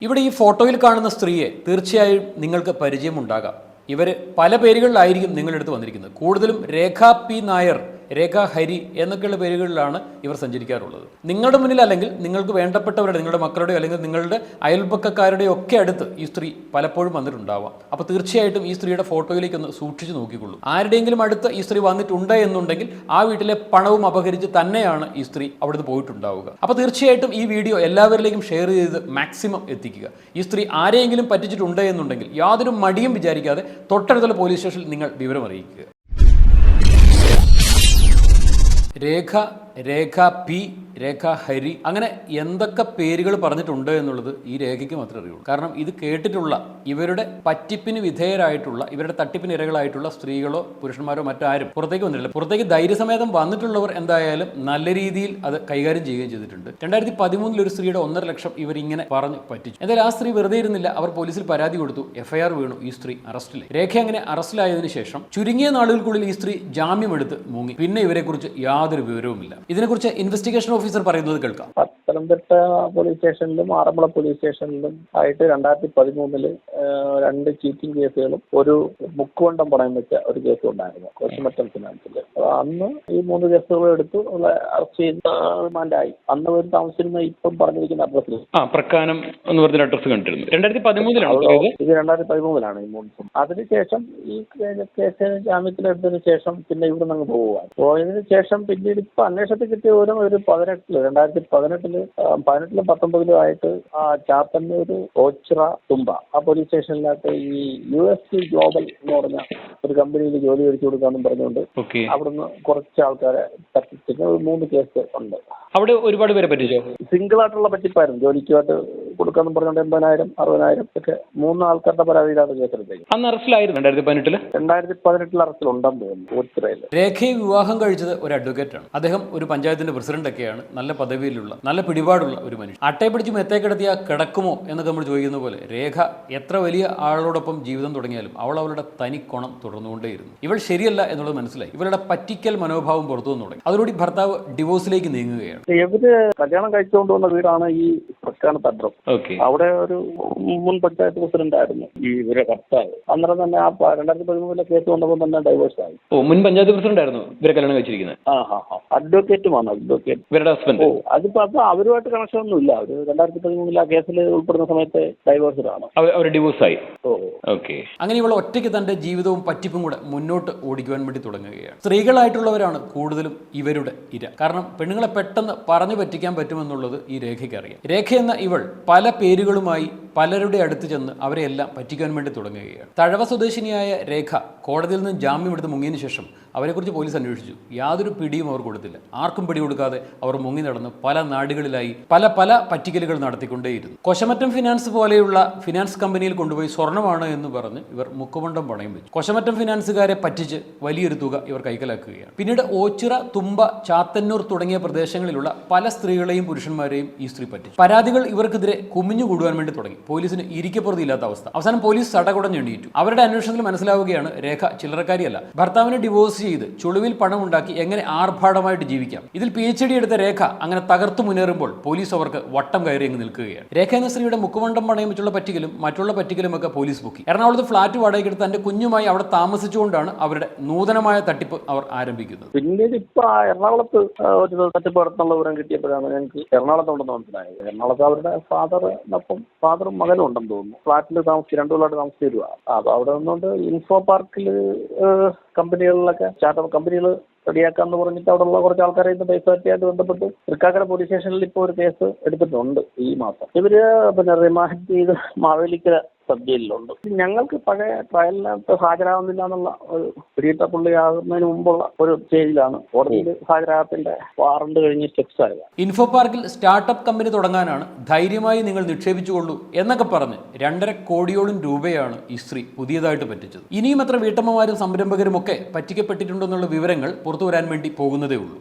ഇവിടെ ഈ ഫോട്ടോയിൽ കാണുന്ന സ്ത്രീയെ തീർച്ചയായും നിങ്ങൾക്ക് പരിചയമുണ്ടാകാം. ഇവർ പല പേരുകളിലായിരിക്കും നിങ്ങളുടെ അടുത്ത് വന്നിരിക്കുന്നത്. കൂടുതലും രേഖ പി നായർ, രേഖ ഹരി എന്നൊക്കെയുള്ള പേരുകളിലാണ് ഇവർ സഞ്ചരിക്കാറുള്ളത്. നിങ്ങളുടെ മുന്നിൽ അല്ലെങ്കിൽ നിങ്ങൾക്ക് വേണ്ടപ്പെട്ടവരുടെ, നിങ്ങളുടെ മക്കളുടെ അല്ലെങ്കിൽ നിങ്ങളുടെ അയൽപക്കക്കാരുടെ ഒക്കെ അടുത്ത് ഈ സ്ത്രീ പലപ്പോഴും വന്നിട്ടുണ്ടാവാം. അപ്പോൾ തീർച്ചയായിട്ടും ഈ സ്ത്രീയുടെ ഫോട്ടോയിലേക്ക് ഒന്ന് സൂക്ഷിച്ച് നോക്കിക്കൊള്ളൂ. ആരുടെയെങ്കിലും അടുത്ത് ഈ സ്ത്രീ വന്നിട്ടുണ്ട് എന്നുണ്ടെങ്കിൽ ആ വീട്ടിലെ പണവും അപഹരിച്ച് തന്നെയാണ് ഈ സ്ത്രീ അവിടുന്ന് പോയിട്ടുണ്ടാവുക. അപ്പോൾ തീർച്ചയായിട്ടും ഈ വീഡിയോ എല്ലാവരിലേക്കും ഷെയർ ചെയ്ത് മാക്സിമം എത്തിക്കുക. ഈ സ്ത്രീ ആരെയെങ്കിലും പറ്റിച്ചിട്ടുണ്ട് എന്നുണ്ടെങ്കിൽ യാതൊരു മടിയും വിചാരിക്കാതെ തൊട്ടടുത്തുള്ള പോലീസ് സ്റ്റേഷനിൽ നിങ്ങൾ വിവരം അറിയിക്കുക. രേഖ പി, രേഖ ഹരി, അങ്ങനെ എന്തൊക്കെ പേരുകൾ പറഞ്ഞിട്ടുണ്ട് എന്നുള്ളത് ഈ രേഖയ്ക്ക് മാത്രമേ അറിയുള്ളൂ. കാരണം ഇത് കേട്ടിട്ടുള്ള, ഇവരുടെ പറ്റിപ്പിന് വിധേയരായിട്ടുള്ള, ഇവരുടെ തട്ടിപ്പിന് ഇരകളായിട്ടുള്ള സ്ത്രീകളോ പുരുഷന്മാരോ മറ്റാരും പുറത്തേക്ക് വന്നിട്ടില്ല. പുറത്തേക്ക് ധൈര്യസമേതം വന്നിട്ടുള്ളവർ എന്തായാലും നല്ല രീതിയിൽ അത് കൈകാര്യം ചെയ്യുകയും ചെയ്തിട്ടുണ്ട്. 2013 ഒരു സ്ത്രീയുടെ 1.5 ലക്ഷം ഇവരിങ്ങനെ പറഞ്ഞ് പറ്റിച്ചു. എന്തായാലും ആ സ്ത്രീ വെറുതെ ഇരുന്നില്ല. അവർ പോലീസിൽ പരാതി കൊടുത്തു, FIR വീണു, ഈ സ്ത്രീ അറസ്റ്റിലായി. രേഖ അങ്ങനെ അറസ്റ്റിലായതിനു ശേഷം ചുരുങ്ങിയ നാളുകൾക്കുള്ളിൽ ഈ സ്ത്രീ ജാമ്യമെടുത്ത് മുങ്ങി. പിന്നെ ഇവരെക്കുറിച്ച് യാതൊരു വിവരവുമില്ല. ഇതിനെക്കുറിച്ച് ഇൻവെസ്റ്റിഗേഷൻ ഓഫീസർ പറയുന്നത് കേൾക്കാം. പത്തനംതിട്ട പോലീസ് സ്റ്റേഷനിലും ആറന്മുള പോലീസ് സ്റ്റേഷനിലും ആയിട്ട് 2013 2 ചീറ്റിംഗ് കേസുകളും ഒരു മുക്കുവണ്ടം പണയം വെച്ച ഒരു കേസും ഉണ്ടായിരുന്നു കൊച്ചുമറ്റം ഫിനാൻസിൽ. അന്ന് ഈ 3 കേസുകളും എടുത്ത് അറസ്റ്റ് ചെയ്ത് റിമാൻഡായി. അന്ന് ഒരു താമസിച്ചിരുന്ന ഇപ്പം പറഞ്ഞിരിക്കുന്ന അഡ്രസ്സിൽ പ്രക്കാനം എന്ന് പറഞ്ഞ അഡ്രസ് കണ്ടിരുന്നു. 2013 ഇത് 2013 ഈ 3. അതിനുശേഷം ഈ കേസ് ജാമ്യത്തിലെടുത്തതിന് ശേഷം പിന്നെ ഇവിടെ നിന്ന് പോയതിനു ശേഷം പിന്നീട് ഇപ്പൊ അന്വേഷണത്തിൽ കിട്ടിയ ഒരു 2018 2018 19 ആയിട്ട് ആ ചാത്തന്നൂർ ഓച്ചിറ തുമ്പ ആ പോലീസ് സ്റ്റേഷനിനകത്ത് ഈ US ഗ്ലോബൽ എന്ന് പറഞ്ഞ ഒരു കമ്പനിയിൽ ജോലി മേടിച്ചു കൊടുക്കാന്നും പറഞ്ഞുകൊണ്ട് അവിടുന്ന് കുറച്ച് ആൾക്കാരെ പറ്റിച്ചിട്ട് 3 കേസ് ഉണ്ട്. അവിടെ ഒരുപാട് പേരെ പറ്റിച്ചോ? സിംഗിൾ ആയിട്ടുള്ള പറ്റിപ്പായിരുന്നു. ജോലിക്കുമായിട്ട് കൊടുക്കാന്നും പറഞ്ഞുകൊണ്ട് 80,000 60,000 ഒക്കെ 3 ആൾക്കാരുടെ പരാതിയിലാണ് കേസെടുത്തേക്ക്. അന്ന് അറസ്റ്റിലായിരുന്നു 2018 അറസ്റ്റിലുണ്ടെന്ന് തോന്നുന്നു ഓച്ചിറയിൽ. രേഖയെ വിവാഹം കഴിച്ചത് ഒരു അഡ്വക്കേറ്റാണ്. അദ്ദേഹം ഒരു പഞ്ചായത്തിന്റെ പ്രസിഡന്റ് ഒക്കെയാണ്. നല്ല പദവിയിലുള്ള, നല്ല പിടിപാടുള്ള ഒരു മനുഷ്യൻ. അട്ടയെ പിടിച്ച് മെത്തേ കിടത്തിയാൽ കിടക്കുമോ എന്നൊക്കെ നമ്മൾ ചോദിക്കുന്ന പോലെ രേഖ എത്ര വലിയ ആളോടൊപ്പം ജീവിതം തുടങ്ങിയാലും അവളുടെ തനിക്കോണം തുടർന്നുകൊണ്ടേയിരുന്നു. ഇവൾ ശരിയല്ല എന്നുള്ളത് മനസ്സിലായി. ഇവരുടെ പറ്റിക്കൽ മനോഭാവം പുറത്തു വന്നു തുടങ്ങി. അതോടുകൂടി ഭർത്താവ് ഡിവോഴ്സിലേക്ക് നീങ്ങുകയാണ്. ഇവര് കല്യാണം കഴിച്ചുകൊണ്ട് വന്ന വീടാണ് ഈ പ്രസ്ഥാനത്ത് അഡ്രസ്. അവിടെ ഒരു മുൻ പഞ്ചായത്ത് പ്രസിഡന്റ് ആയിരുന്നു ഈ ഇവരെ ഭർത്താവ്. അന്നേരം തന്നെ ആ 2013 കേസ് വന്നപ്പോൾ തന്നെ ഡൈവേഴ്സ് ആയി. മുൻ പഞ്ചായത്ത് പ്രസിഡന്റ് ആയിരുന്നു ഇവരെ കല്യാണം കഴിച്ചിരിക്കുന്നത്. അഡ്വക്കേറ്റുമാണ് അഡ്വക്കേറ്റ് ഇവരുടെ ഹസ്ബൻഡ്. അതിപ്പോ അപ്പൊ അവരുമായിട്ട് കണക്ഷൻ ഒന്നും ഇല്ല. അവര് 2013 ആ കേസിൽ ഉൾപ്പെടുന്ന സമയത്ത് ഡൈവേഴ്സിലാണ്. അവർ ഡിവോഴ്സായി. അങ്ങനെ ഇവൾ ഒറ്റയ്ക്ക് തന്റെ ജീവിതവും പറ്റിപ്പും കൂടെ മുന്നോട്ട് ഓടിക്കുവാൻ വേണ്ടി തുടങ്ങുകയാണ്. സ്ത്രീകളായിട്ടുള്ളവരാണ് കൂടുതലും ഇവരുടെ ഇര. കാരണം പെണ്ണുങ്ങളെ പെട്ടെന്ന് പറഞ്ഞു പറ്റിക്കാൻ പറ്റുമെന്നുള്ളത് ഈ രേഖയ്ക്ക് അറിയാം. രേഖ എന്ന ഇവൾ പല പേരുകളുമായി പലരുടെ അടുത്ത് ചെന്ന് അവരെയെല്ലാം പറ്റിക്കാൻ വേണ്ടി തുടങ്ങുകയാണ്. തഴവ സ്വദേശിനിയായ രേഖ കോടതിയിൽ നിന്ന് ജാമ്യമെടുത്ത് മുങ്ങിയതിനു ശേഷം അവരെക്കുറിച്ച് പോലീസ് അന്വേഷിച്ചു. യാതൊരു പിടിയും അവർ കൊടുത്തില്ല. ആർക്കും പിടി കൊടുക്കാതെ അവർ മുങ്ങി നടന്ന് പല നാടുകളിലായി പല പറ്റിക്കലുകൾ നടത്തിക്കൊണ്ടേയിരുന്നു. കൊശമറ്റം ഫിനാൻസ് പോലെയുള്ള ഫിനാൻസ് കമ്പനിയിൽ കൊണ്ടുപോയി സ്വർണ്ണമാണ് എന്ന് പറഞ്ഞ് ഇവർ മുക്കുമണ്ടം പണയം വെച്ചു. കൊശമറ്റം ഫിനാൻസുകാരെ പറ്റിച്ച് വലിയൊരു തുക ഇവർ കൈക്കലാക്കുകയാണ്. പിന്നീട് ഓച്ചിറ, തുമ്പ, ചാത്തന്നൂർ തുടങ്ങിയ പ്രദേശങ്ങളിലുള്ള പല സ്ത്രീകളെയും പുരുഷന്മാരെയും ഈ സ്ത്രീ പറ്റിച്ചു. പരാതികൾ ഇവർക്കെതിരെ കുമിഞ്ഞുകൂടുവാൻ വേണ്ടി തുടങ്ങി. പോലീസിന് ഇരിക്കപ്പുറത്തില്ലാത്ത അവസ്ഥ. അവസാനം പോലീസ് തടകുടഞ്ഞെണ്ണീറ്റു. അവരുടെ അന്വേഷണത്തിൽ മനസ്സിലാവുകയാണ് രേഖ ചില്ലറക്കാരിയല്ല. ഭർത്താവിനെ ഡിവോഴ്സ് ചെയ്ത് ചുളിവിൽ പണം ഉണ്ടാക്കി എങ്ങനെ ആർഭാടമായിട്ട് ജീവിക്കാം. ഇതിൽ PhD എടുത്ത രേഖ അങ്ങനെ തകർത്തു മുന്നേറുമ്പോൾ പോലീസ് അവർക്ക് വട്ടം കയറി അങ്ങ് നിൽക്കുകയാണ്. രേഖ എന്ന സ്ത്രീയുടെ മുക്കുമണ്ടം പണയം വെച്ചുള്ള പറ്റിക്കലും മറ്റുള്ള പറ്റിക്കലും ഒക്കെ പോലീസ് പൊക്കി. എറണാകുളത്ത് ഫ്ളാറ്റ് വാടകയ്ക്കെടുത്ത് തന്റെ കുഞ്ഞുമായി അവിടെ താമസിച്ചുകൊണ്ടാണ് അവരുടെ നൂതനമായ തട്ടിപ്പ് അവർ ആരംഭിക്കുന്നത്. പിന്നീട് ഇപ്പൊ എറണാകുളത്ത് ഒരു തട്ടിപ്പ് നടത്തുന്ന വിവരം കിട്ടിയപ്പോഴാണ് ഞങ്ങൾക്ക് എറണാകുളത്തുണ്ടെന്ന് മനസ്സിലായത്. എറണാകുളത്ത് അവരുടെ ഫാദറും മകനും ഉണ്ടെന്ന് തോന്നുന്നു. ഫ്ളാറ്റിൽ താമസിച്ച് 2 കൊല്ലമായിട്ട് താമസിച്ച് തരുക. അപ്പൊ അവിടെ നിന്നുകൊണ്ട് ഇൻഫോ പാർക്കിൽ കമ്പനികളിലൊക്കെ സ്റ്റാർട്ടപ്പ് കമ്പനികൾ റെഡിയാക്കാന്ന് പറഞ്ഞിട്ട് അവിടെയുള്ള കുറച്ച് ആൾക്കാരെ ഇന്ന് പൈസ പറ്റിയായിട്ട് ബന്ധപ്പെട്ട് തൃക്കാക്കര പോലീസ് സ്റ്റേഷനിൽ ഇപ്പോൾ ഒരു കേസ് എടുത്തിട്ടുണ്ട് ഈ മാസം. ഇവര് റിമാൻഡ് ചെയ്ത് മാവേലിക്കര സബ് ജയിലിലുണ്ട്. ഞങ്ങൾക്ക് പഴയ ട്രയലിനകത്ത് ഹാജരാകുന്നില്ല എന്നുള്ള ഒരു പിടിയിട്ടപ്പുള്ളിയാകുന്നതിന് മുമ്പുള്ള ഒരു സ്റ്റേജിലാണ് കോടതിയിൽ ഹാജരാകത്തിന്റെ വാറണ്ട് കഴിഞ്ഞ് സ്റ്റെപ്സ് ആയത്. ഇൻഫോ പാർക്കിൽ സ്റ്റാർട്ടപ്പ് കമ്പനി തുടങ്ങാനാണ്, ധൈര്യമായി നിങ്ങൾ നിക്ഷേപിച്ചുകൊള്ളൂ എന്നൊക്കെ പറഞ്ഞ് 2.5 കോടിയോളം രൂപയാണ് ഈ സ്ത്രീ പുതിയതായിട്ട് പറ്റിച്ചത്. ഇനിയും എത്ര വീട്ടമ്മമാരും സംരംഭകരും ഒക്കെ പറ്റിക്കപ്പെട്ടിട്ടുണ്ടെന്നുള്ള വിവരങ്ങൾ പുറത്തു വരാൻ വേണ്ടി പോകുന്നതേ ഉള്ളൂ.